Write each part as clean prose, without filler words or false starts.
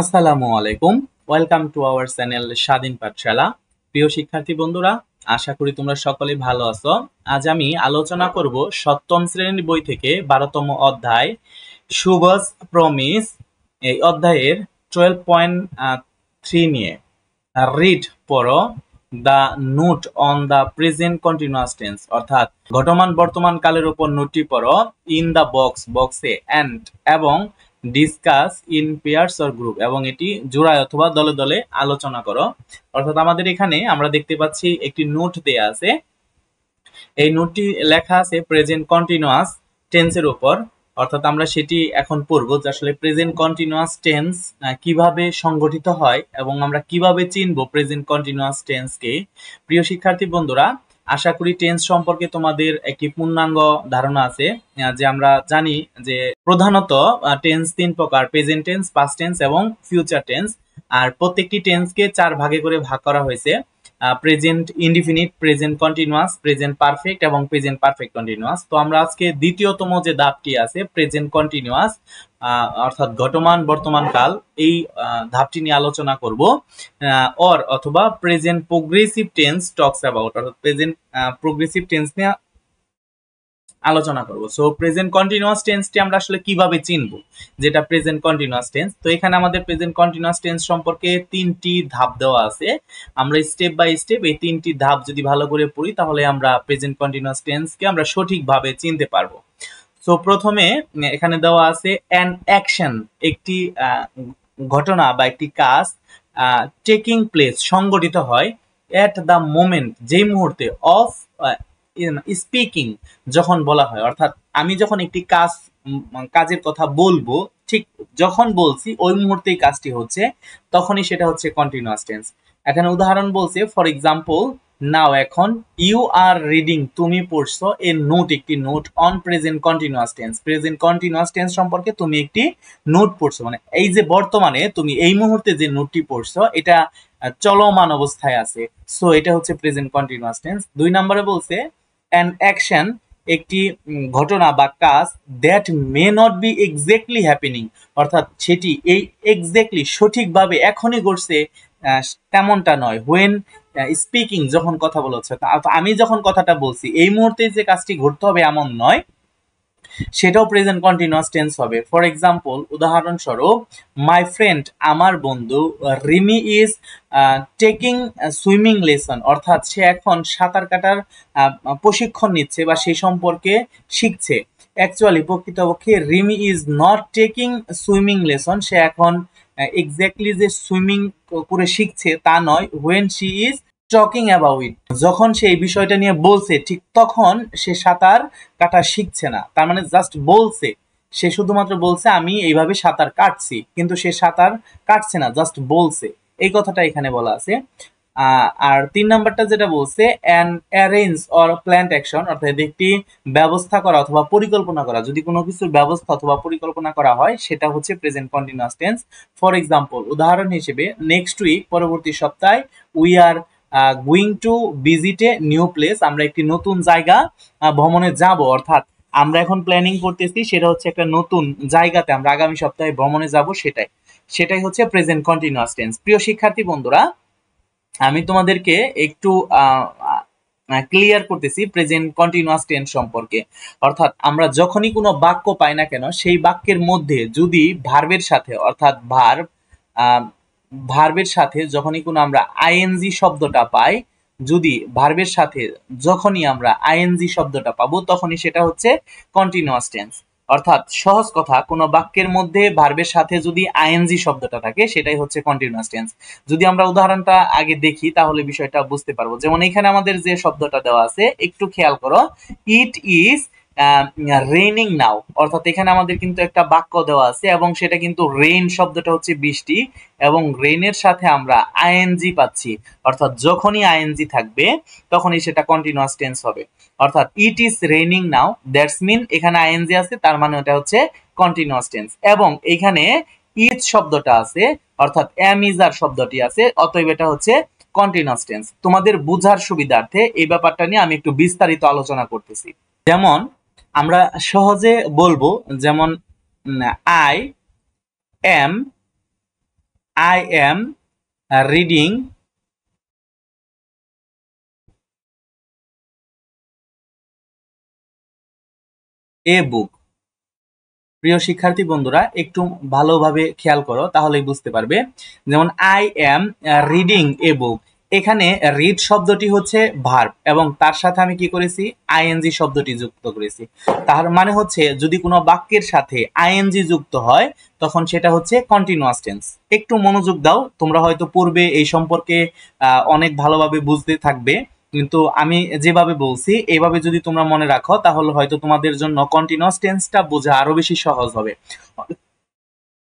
আসসালামু আলাইকুম। Welcome to our channel স্বাধীন পাঠশালা। প্রিয় শিক্ষার্থী বন্ধুরা, আশা করি তোমরা সকলে ভালো আছো। আজ আমি আলোচনা করব সপ্তম শ্রেণীর বই থেকে 12তম অধ্যায় শুভস প্রমিস, এই অধ্যায়ের 12.3 নিয়ে। রিড পড়ো the note on the present continuous tense, অর্থাৎ ঘটমান বর্তমান কালের উপর নোটটি পড়ো। ইন দ্য বক্সে অ্যান্ড এবং discuss in pairs or group, এবং এটি জোড়ায় অথবা দলে দলে আলোচনা করো। অর্থাৎ আমাদের এখানে আমরা দেখতে পাচ্ছি একটি নোট দেয়া আছে। এই নোটটি লেখা আছে প্রেজেন্ট কন্টিনিউয়াস টেন্সের উপর। অর্থাৎ আমরা সেটি এখন পড়বো যে আসলে প্রেজেন্ট কন্টিনিউয়াস টেন্স কিভাবে সংগঠিত হয় এবং আমরা কিভাবে চিনবো প্রেজেন্ট কন্টিনিউয়াস টেন্সকে। প্রিয় শিক্ষার্থী বন্ধুরা, আশা করি টেন্স সম্পর্কে তোমাদের একটি পূর্ণাঙ্গ ধারণা আছে। যে আমরা জানি যে প্রধানত টেন্স তিন প্রকার: প্রেজেন্ট টেন্স, পাস্ট টেন্স এবং ফিউচার টেন্স। আর প্রত্যেকটি টেন্সকে চার ভাগে করে ভাগ করা হয়েছে: present indefinite, present continuous, present perfect এবং প্রেজেন্ট পারফেক্ট কন্টিনিউয়াস। তো আমরা আজকে দ্বিতীয়তম যে ধাপটি আছে প্রেজেন্ট কন্টিনিউয়াস, অর্থাৎ ঘটমান বর্তমান কাল, এই ধাপটি নিয়ে আলোচনা করব। অথবা present progressive tense talks about, অর্থাৎ প্রেজেন্ট প্রোগ্রেসিভ টেন্স নিয়ে আলোচনা করব। সো প্রেজেন্ট কন্টিনিউয়াস টেন্সটি আমরা আসলে কিভাবে চিনবো যেটা প্রেজেন্ট কন্টিনিউয়াস টেন্স। তো এখানে আমাদের প্রেজেন্ট কন্টিনিউয়াস টেন্স সম্পর্কে তিনটি ধাপ দেওয়া আছে। আমরা স্টেপ বাই স্টেপ এই তিনটি ধাপ যদি ভালো করে পড়ি তাহলে আমরা প্রেজেন্ট কন্টিনিউয়াস টেন্সকে আমরা সঠিকভাবে চিনতে পারবো। সো প্রথমে এখানে দেওয়া আছে অ্যান অ্যাকশন, একটি ঘটনা বা একটি কাজ টেকিং প্লেস, সংগঠিত হয়, এট দ্য মোমেন্ট, যেই মুহূর্তে, অফ স্পিকিং, যখন বলা হয়। অর্থাৎ আমি যখন একটি কাজের কথা বলবো, ঠিক যখন বলছি ওই মুহূর্তেই কাজটি হচ্ছে, তখনই সেটা হচ্ছে কন্টিনিউয়াস টেন্স। এখানে উদাহরণ বলছে, ফর এক্সাম্পল, নাও, এখন, ইউ আর রিডিং, তুমি পড়ছো, এ নোট, একটি note, on present continuous tense, present continuous tense সম্পর্কে তুমি একটি নোট পড়ছো। মানে এই যে বর্তমানে তুমি এই মুহূর্তে যে নোটটি পড়ছো এটা চলমান অবস্থায় আছে। সো এটা হচ্ছে প্রেজেন্ট কন্টিনিউয়াস টেন্স। 2 নম্বরে বলছে অ্যান অ্যাকশন, একটি ঘটনা বা কাজ, that may not be exactly happening, অর্থাৎ সেটি এই এক্স্যাক্টলি সঠিকভাবে এখনই ঘটছে তেমনটা নয়। হোয়েন স্পিকিং, যখন কথা বলা হচ্ছে, আমি যখন কথাটা বলছি এই মুহূর্তে যে কাজটি ঘটতে হবে এমন নয়, সেটাও প্রেজেন্ট কন্টিনিউয়াস টেন্স হবে। ফর এক্সাম্পল, উদাহরণস্বরূপ, মাই ফ্রেন্ড, আমার বন্ধু, Rimi is taking swimming lesson, অর্থাৎ সে এখন সাঁতার কাটার প্রশিক্ষণ নিচ্ছে বা সেই সম্পর্কে শিখছে। অ্যাকচুয়ালি, প্রকৃতপক্ষে, Rimi is not taking swimming lesson, সে এখন এক্স্যাক্টলি যে সুইমিং করে শিখছে তা নয়। When she is talking about it, যখন সে এই বিষয়টা নিয়ে বলছে ঠিক তখন সে সাঁতার কাটা শিখছে না। তার মানে জাস্ট বলছে, সে শুধুমাত্র বলছে আমি এইভাবে সাঁতার কাটছি, কিন্তু সে সাঁতার কাটছে না, জাস্ট বলছে। এই কথাটা এখানে বলা আছে। আর 3 নাম্বারটা যেটা বলছে, an arrange or plant action, অর্থাৎ একটি ব্যবস্থা করা অথবা পরিকল্পনা করা। যদি কোনো কিছুর ব্যবস্থা অথবা পরিকল্পনা করা হয় সেটা হচ্ছে present continuous tense. For example, উদাহরণ হিসেবে, নেক্সট উইক, পরবর্তী সপ্তাহে, we are going to visit a new place, আমরা একটি নতুন জায়গা ভ্রমণে যাব। অর্থাৎ আমরা এখন প্ল্যানিং করতেছি, সেটা হচ্ছে একটা নতুন জায়গাতে আমরা আগামী সপ্তাহে ভ্রমণে যাব, সেটাই হচ্ছে প্রেজেন্ট কন্টিনিউয়াস টেন্স। প্রিয় শিক্ষার্থী বন্ধুরা, আমি তোমাদেরকে একটু ক্লিয়ার করতেছি প্রেজেন্ট কন্টিনিউয়াস টেন্স সম্পর্কে। অর্থাৎ আমরা যখনই কোনো বাক্য পাই না কেন, সেই বাক্যের মধ্যে যদি ভার্বের সাথে, অর্থাৎ ভার্বের সাথে যখনই কোনো আমরা আইএনজি শব্দটা পাই, যদি ভার্বের সাথে যখনই আমরা আইএনজি শব্দটা পাবো, তখনই সেটা হচ্ছে কন্টিনিউয়াস টেন্স। অর্থাৎ সহজ কথা, কোনো বাক্যের মধ্যে ভার্বের সাথে যদি আইএনজি শব্দটা থাকে সেটাই হচ্ছে কন্টিনিউয়াস টেন্স। যদি আমরা উদাহরণটা আগে দেখি তাহলে বিষয়টা বুঝতে পারবো। যেমন এখানে আমাদের যে শব্দটা দেওয়া আছে, একটু খেয়াল করো, ইট ইজ রেইনিং নাও, অর্থাৎ এখানে আমাদের কিন্তু একটা বাক্য দেওয়া আছে এবং সেটা কিন্তু রেইন শব্দটা হচ্ছে বৃষ্টি, এবং রেইনের সাথে আমরা আইএনজি পাচ্ছি। অর্থাৎ যখনই আইএনজি থাকবে তখনই সেটা কন্টিনিউয়াস টেন্স হবে। অর্থাৎ it is raining now, that's mean এখানে আইএনজি আছে, তার মানে ওটা হচ্ছে কন্টিনিউয়াস টেন্স। এবং এখানে ইজ শব্দটা আছে, অর্থাৎ এম ইজ আর শব্দটি আছে, অতএব এটা হচ্ছে কন্টিনিউয়াস টেন্স। তোমাদের বোঝার সুবিধার্থে এই ব্যাপারটা নিয়ে আমি একটু বিস্তারিত আলোচনা করতেছি। যেমন আমরা সহজে বলবো, যেমন I am I am reading a book. প্রিয় শিক্ষার্থী বন্ধুরা একটু ভালোভাবে খেয়াল করো, তাহলেই বুঝতে পারবে। যেমন আই এম রিডিং এ বুক, এখানে রিড শব্দটি হচ্ছে ভার্ব এবং তার সাথে আমি কি করেছি, আইএনজি শব্দটি যুক্ত করেছি। তার মানে হচ্ছে যদি কোনো বাক্যের সাথে আইএনজি যুক্ত হয় তখন সেটা হচ্ছে কন্টিনিউয়াস টেন্স। একটু মনোযোগ দাও, তোমরা হয়তো পূর্বে এই সম্পর্কে অনেক ভালোভাবে বুঝতে থাকবে, কিন্তু আমি যেভাবে বলছি এইভাবে যদি তোমরা মনে রাখো তাহলে হয়তো তোমাদের জন্য কন্টিনিউয়াস টেন্সটা বোঝা আরো বেশি সহজ হবে।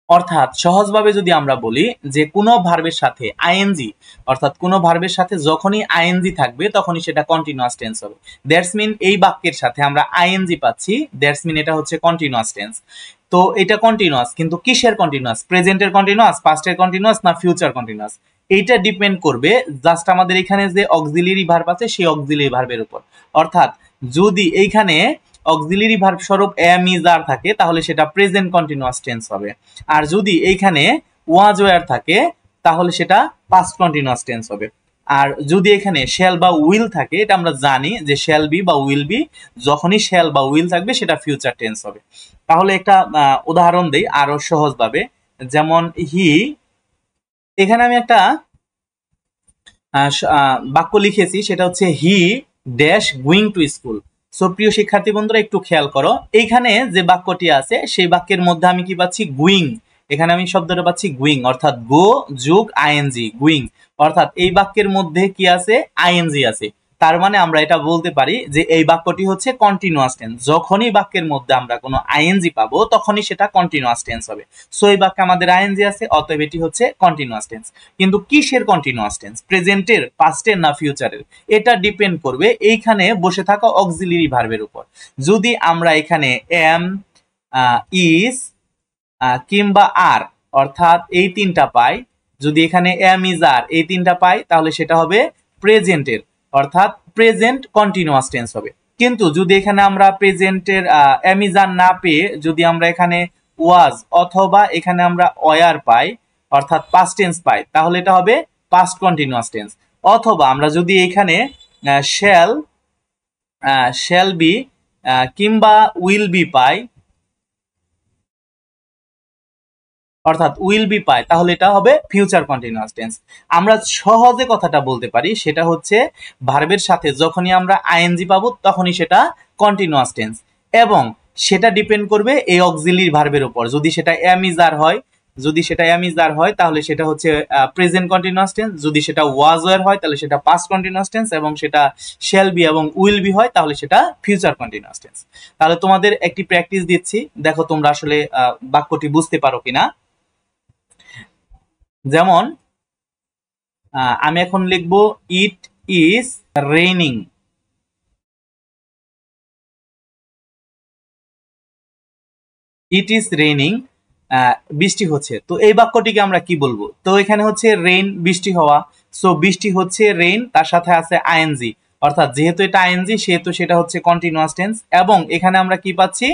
অর্থাৎ সহজভাবে যদি আমরা বলি যে কোনো ভার্বের সাথে আইএনজি, অর্থাৎ কোনো ভার্বের সাথে যখনই আইএনজি থাকবে তখনই সেটা কন্টিনিউয়াস টেন্স হবে। দ্যাটস মিন এই বাক্যের সাথে আমরা আইএনজি পাচ্ছি, দ্যাটস মিন এটা হচ্ছে কন্টিনিউয়াস টেন্স। তো এটা কন্টিনিউয়াস, কিন্তু কিসের কন্টিনিউয়াস, প্রেজেন্টের কন্টিনিউয়াস, পাস্টের কন্টিনিউয়াস না ফিউচার কন্টিনিউয়াস, এইটা ডিপেন্ড করবে জাস্ট আমাদের এখানে যে অক্সিলিয়ারি ভার্ব আছে সেই অক্সিলিয়ারি ভার্বের উপর। অর্থাৎ যদি এইখানে অক্সিলিয়ারি ভার্ব স্বরূপ এম ইজ আর থাকে তাহলে সেটা প্রেজেন্ট কন্টিনিউয়াস টেন্স হবে, আর যদি এইখানে ওয়াজ ওয়ার থাকে তাহলে সেটা পাস্ট কন্টিনিউয়াস টেন্স হবে। আর যদি এখানে শ্যাল বা উইল থাকে, এটা আমরা জানি যে শ্যাল বি বা উইল বি, যখনই শ্যাল বা উইল থাকবে সেটা ফিউচার টেন্স হবে। তাহলে একটা উদাহরণ দেই আরো সহজভাবে, যেমন হি, এখানে আমি একটা বাক্য লিখেছি, সেটা হচ্ছে he dash going to school. So প্রিয় শিক্ষার্থী বন্ধুরা একটু খেয়াল করো, এইখানে যে বাক্যটি আছে সেই বাক্যের মধ্যে আমি কি পাচ্ছি, গুইং। এখানে আমি শব্দটা পাচ্ছি গুইং, অর্থাৎ গো যোগ আইএনজি, গুইং। অর্থাৎ এই বাক্যের মধ্যে কি আছে, আইএনজি আছে। তার মানে আমরা এটা বলতে পারি যে এই বাক্যটি হচ্ছে কন্টিনিউয়াস টেন্স। যখনই বাক্যের মধ্যে আমরা কোনো আইএনজি পাবো তখনই সেটা কন্টিনিউয়াস টেন্স হবে। সো এই বাক্যে আমাদের আইএনজি আছে, অতএব এটি হচ্ছে কন্টিনিউয়াস টেন্স। কিন্তু কিসের কন্টিনিউয়াস টেন্স, প্রেজেন্টের, পাস্টের না ফিউচারের, এটা ডিপেন্ড করবে এইখানে বসে থাকা অক্সিলিয়ারি ভার্বের উপর। যদি আমরা এখানে এম, ইজ কিংবা আর অর্থাৎ এই তিনটা পাই, যদি এখানে এম ইজ আর এই তিনটা পাই তাহলে সেটা হবে প্রেজেন্টের, অর্থাৎ প্রেজেন্ট কন্টিনিউয়াস টেন্স হবে। কিন্তু যদি এখানে আমরা প্রেজেন্টের এম ইজ আর না পেয়ে যদি আমরা এখানে ওয়াজ অথবা এখানে আমরা ওয়ার পাই, অর্থাৎ পাস্ট টেন্স পাই, তাহলে এটা হবে পাস্ট কন্টিনিউয়াস টেন্স। অথবা আমরা যদি এখানে শ্যাল, শ্যাল বি কিংবা উইল বি পাই, অর্থাৎ উইল বি পাই, তাহলে এটা হবে ফিউচার কন্টিনিউয়াস টেন্স। আমরা সহজে কথাটা বলতে পারি সেটা হচ্ছে ভার্বের সাথে যখনই আমরা আইএনজি পাবো তখনই সেটা কন্টিনিউয়াস টেন্স, এবং সেটা ডিপেন্ড করবে এই অক্সিলিয়ারি ভার্বের উপর। যদি সেটা এম ইজ আর হয়, যদি সেটা এম ইজ আর হয় তাহলে সেটা হচ্ছে প্রেজেন্ট কন্টিনিউয়াস টেন্স, যদি সেটা ওয়াজ ওয়ার হয় তাহলে সেটা পাস্ট কন্টিনিউয়াস টেন্স, এবং সেটা শ্যাল বি এবং উইল বি হয় তাহলে সেটা ফিউচার কন্টিনিউয়াস টেন্স। তাহলে তোমাদের একটি প্র্যাকটিস দিচ্ছি, দেখো তোমরা আসলে বাক্যটি বুঝতে পারো কিনা। যেমন আমি এখন লিখব ইট is raining, it is raining, বৃষ্টি হচ্ছে। তো এই বাক্যটিকে আমরা কি বলবো, তো এখানে হচ্ছে রেইন, বৃষ্টি হওয়া। সো বৃষ্টি হচ্ছে রেইন, তার সাথে আছে আইএনজি, অর্থাৎ যেহেতু এটা আইএনজি সেহেতু সেটা হচ্ছে কন্টিনিউয়াস টেন্স, এবং এখানে আমরা কি পাচ্ছি,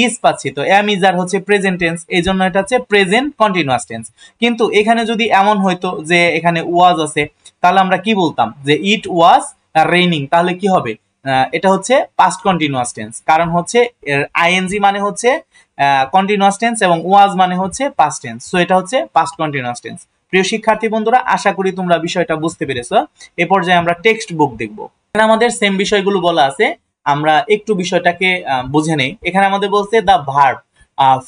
ইজ পাচ্ছি। তো এম ইজ আর হচ্ছে প্রেজেন্ট টেন্স, এই জন্য এটা হচ্ছে প্রেজেন্ট কন্টিনিউয়াস টেন্স। কিন্তু এখানে যদি এমন হইতো যে এখানে ওয়াজ আছে তাহলে আমরা কি বলতাম যে ইট ওয়াজ রেইনিং, তাহলে কি হবে, এটা হচ্ছে পাস্ট কন্টিনিউয়াস টেন্স, কারণ হচ্ছে আইএনজি মানে হচ্ছে কন্টিনিউয়াস টেন্স এবং ওয়াজ মানে হচ্ছে পাস্ট টেন্স। সো এটা হচ্ছে পাস্ট কন্টিনিউয়াস টেন্স। প্রিয় শিক্ষার্থী বন্ধুরা আশা করি তোমরা বিষয়টা বুঝতে পেরেছো। এ পর্যায়ে আমরা টেক্সট বুক দেখবো, এখানে আমাদের সেম বিষয়গুলো বলা আছে, আমরা একটু বিষয়টাকে বুঝে নেই। এখানে আমাদের বলছে the verb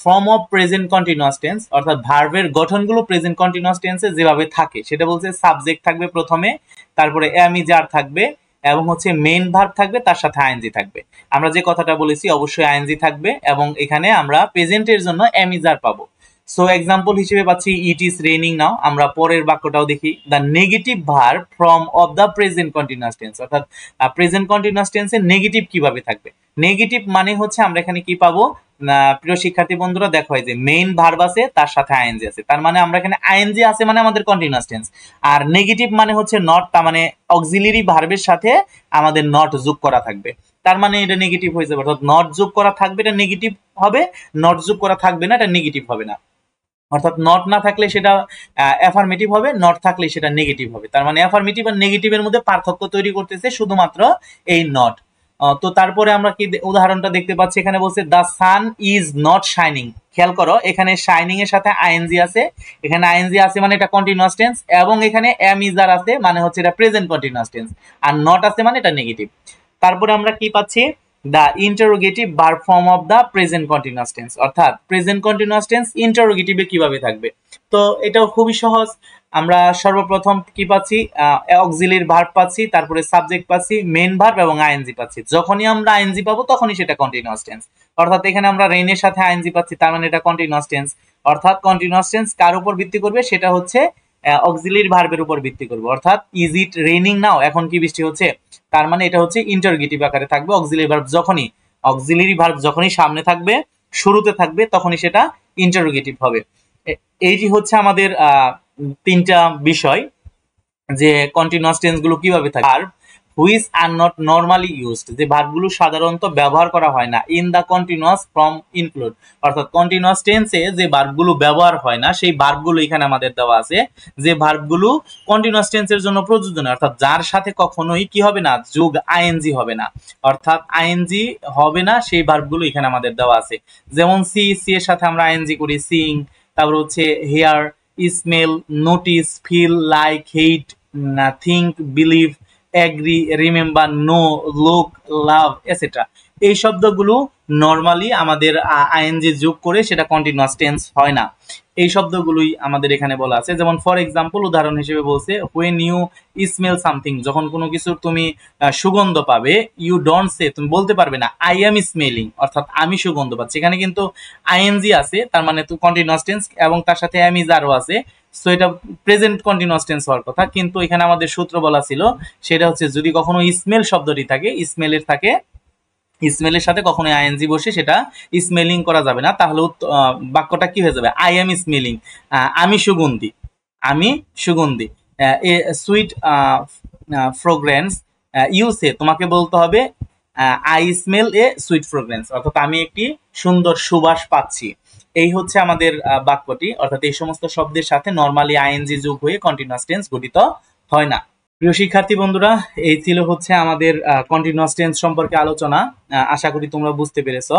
form of present continuous tense, অর্থাৎ ভার্বের গঠনগুলো প্রেজেন্ট কন্টিনিউয়াস টেন্সে যেভাবে থাকে সেটা বলছে সাবজেক্ট থাকবে প্রথমে, তারপরে এম ইজ আর থাকবে, এবং হচ্ছে মেইন ভার্ব থাকবে, তার সাথে আইএনজি থাকবে। আমরা যে কথাটা বলেছি অবশ্যই আইএনজি থাকবে, এবং এখানে আমরা প্রেজেন্টের জন্য এম ইজ আর পাবো। সো এক্সাম্পল হিসেবে পাচ্ছি ইট ইজ রেইনিং নাও। আমরা পরের বাক্যটাও দেখি, the negative verb from of the present continuous tense, অর্থাৎ প্রেজেন্ট কন্টিনিউয়াস টেন্সে নেগেটিভ কিভাবে থাকবে। নেগেটিভ মানে হচ্ছে আমরা এখানে কি পাবো, প্রিয় শিক্ষার্থী বন্ধুরা দেখো এই যে মেইন ভার্ব আছে তার সাথে আইএনজি আছে, তার মানে আমরা এখানে আইএনজি আছে মানে আমাদের কন্টিনিউয়াস টেন্স। আর নেগেটিভ মানে হচ্ছে নট, তার মানে অক্সিলিয়ারি ভার্বের সাথে আমাদের নট যোগ করা থাকবে, তার মানে এটা নেগেটিভ হয়ে যাবে। অর্থাৎ নট যোগ করা থাকবে এটা নেগেটিভ হবে, নট যোগ করা থাকবে না এটা নেগেটিভ হবে না। অর্থাৎ নট না থাকলে সেটা অ্যাফার্মেটিভ হবে, নট থাকলে সেটা নেগেটিভ হবে। তার মানে অ্যাফার্মেটিভ আর নেগেটিভের মধ্যে পার্থক্য তৈরি করতেছে শুধুমাত্র এই নট। তো তারপরে আমরা কি উদাহরণটা দেখতে পাচ্ছি, এখানে বলছে the sun is not shining. খেয়াল করো এখানে শাইনিং এর সাথে আইএনজি আছে, এখানে আইএনজি আছে মানে এটা কন্টিনিউয়াস টেন্স, এবং এখানে এম ইজ আর আছে মানে হচ্ছে এটা present continuous tense, are not আছে মানে এটা নেগেটিভ। তারপরে আমরা কি পাচ্ছি, the interrogative verb form of the present continuous tense, অর্থাৎ প্রেজেন্ট কন্টিনিউয়াস টেন্স ইন্টারোগেটিভে কিভাবে থাকবে। তো এটাও খুবই সহজ। আমরা সর্বপ্রথম কি পাচ্ছি, অক্সিলিয়ারি ভার্ব পাচ্ছি, তারপরে সাবজেক্ট পাচ্ছি, মেইন ভার্ব এবং আইএনজি পাচ্ছি। যখনই আমরা আইএনজি পাবো তখনই সেটা কন্টিনিউয়াস টেন্স। অর্থাৎ এখানে আমরা রেইনের সাথে আইএনজি পাচ্ছি, তার মানে এটা কন্টিনিউয়াস টেন্স। অর্থাৎ কন্টিনিউয়াস টেন্স কার উপর ভিত্তি করবে, সেটা হচ্ছে অক্সিলিয়ারি ভার্বের উপর ভিত্তি করবে। অর্থাৎ ইজ ইট রেইনিং নাও, এখন কি বৃষ্টি হচ্ছে, তার মানে এটা হচ্ছে ইন্টারোগেটিভ আকারে থাকবে। অক্সিলিয়ারি ভার্ব যখনই সামনে থাকবে, শুরুতে থাকবে, তখনই সেটা ইন্টারোগেটিভ হবে। এইটি হচ্ছে আমাদের তিনটা বিষয় যে কন্টিনিউয়াস টেন্স গুলো কিভাবে থাকে। Verb which are not normally used, যে ভার্বগুলো সাধারণত ব্যবহার করা হয় না in the continuous form include, অর্থাৎ কন্টিনিউয়াস টেন্সে যে ভার্বগুলো ব্যবহার হয় না সেই ভার্বগুলো এখানে আমাদের দেওয়া আছে। যে ভার্বগুলো কন্টিনিউয়াস টেন্সের জন্য প্রযোজ্য না, অর্থাৎ যার সাথে কখনোই কি হবে না, যোগ আইএনজি হবে না, অর্থাৎ আইএনজি হবে না, সেই ভার্বগুলো এখানে আমাদের দেওয়া আছে। যেমন সি এর সাথে আমরা আইএনজি করি, সিং। তারপর হচ্ছে hear, smell, notice, feel, like, hate, think, believe, agree, remember, know, look, love etcetera. এই শব্দগুলো নরমালি আমাদের আইএনজি যোগ করে সেটা কন্টিনিউয়াস টেন্স হয় না। এই শব্দগুলোই আমাদের এখানে বলা আছে। যেমন ফর এক্সাম্পল উদাহরণ হিসেবে বলছে, হোয়েন ইউ স্মেল সামথিং, যখন কোনো কিছুর তুমি সুগন্ধ পাবে, ইউ ডোন্ট সে, তুমি বলতে পারবে না আই এম স্মেলিং, অর্থাৎ আমি সুগন্ধ পাচ্ছি। এখানে কিন্তু আইএনজি আছে, তার মানে তো কন্টিনিউয়াস টেন্স, এবং তার সাথে এম ইজ আরও আছে, সো এটা প্রেজেন্ট কন্টিনিউয়াস টেন্স হওয়ার কথা। কিন্তু এখানে আমাদের সূত্র বলা ছিল, সেটা হচ্ছে যদি কখনো স্মেল শব্দটি থাকে, স্মেলের সাথে কখনো আইএনজি বসে সেটা স্মেলিং করা যাবে না, তাহলে বাক্যটা কি হয়ে যাবে, আই এম স্মেলিং, আমি সুগন্ধি, আমি সুগন্ধি। এ সুইট ফ্রেগ্রেন্স, ইউ সে, তোমাকে বলতে হবে I smell a sweet fragrance, অর্থাৎ আমি একটি সুন্দর সুবাস পাচ্ছি। এই হচ্ছে আমাদের বাক্যটি, অর্থাৎ এই সমস্ত শব্দের সাথে নরমালি আইএনজি যোগ হয়ে কন্টিনিউয়াস টেন্স গঠিত হয় না। প্রিয় শিক্ষার্থী বন্ধুরা, এই ছিল হচ্ছে আমাদের কন্টিনিউয়াস টেন্স সম্পর্কে আলোচনা। আশা করি তোমরা বুঝতে পেরেছো।